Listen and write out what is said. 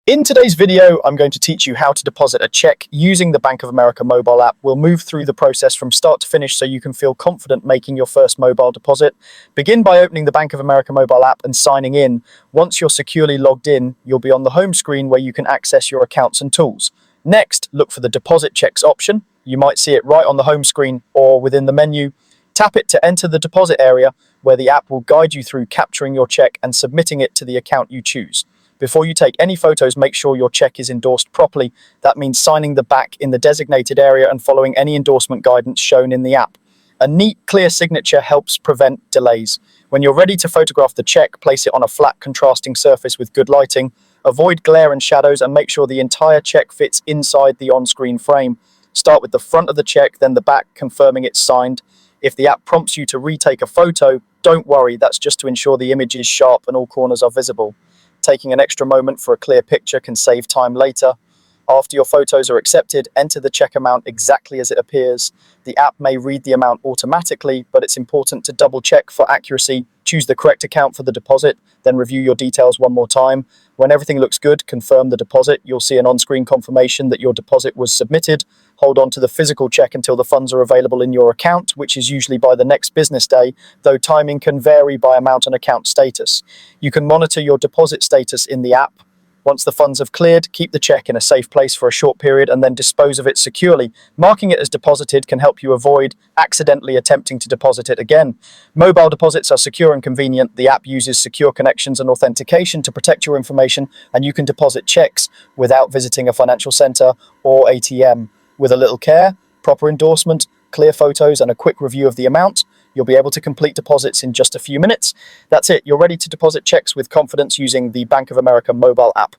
In today's video, I'm going to teach you how to deposit a check using the Bank of America mobile app. We'll move through the process from start to finish so you can feel confident making your first mobile deposit. Begin by opening the Bank of America mobile app and signing in. Once you're securely logged in, you'll be on the home screen where you can access your accounts and tools. Next, look for the deposit checks option. You might see it right on the home screen or within the menu. Tap it to enter the deposit area, where the app will guide you through capturing your check and submitting it to the account you choose. Before you take any photos, make sure your check is endorsed properly. That means signing the back in the designated area and following any endorsement guidance shown in the app. A neat, clear signature helps prevent delays. When you're ready to photograph the check, place it on a flat, contrasting surface with good lighting. Avoid glare and shadows and make sure the entire check fits inside the on-screen frame. Start with the front of the check, then the back, confirming it's signed. If the app prompts you to retake a photo, don't worry, that's just to ensure the image is sharp and all corners are visible. Taking an extra moment for a clear picture can save time later. After your photos are accepted, enter the check amount exactly as it appears. The app may read the amount automatically, but it's important to double check for accuracy. Choose the correct account for the deposit, then review your details one more time. When everything looks good, confirm the deposit. You'll see an on-screen confirmation that your deposit was submitted. Hold on to the physical check until the funds are available in your account, which is usually by the next business day, though timing can vary by amount and account status. You can monitor your deposit status in the app. Once the funds have cleared, keep the check in a safe place for a short period and then dispose of it securely. Marking it as deposited can help you avoid accidentally attempting to deposit it again. Mobile deposits are secure and convenient. The app uses secure connections and authentication to protect your information, and you can deposit checks without visiting a financial center or ATM. With a little care, proper endorsement, clear photos, and a quick review of the amount, you'll be able to complete deposits in just a few minutes. That's it. You're ready to deposit checks with confidence using the Bank of America mobile app.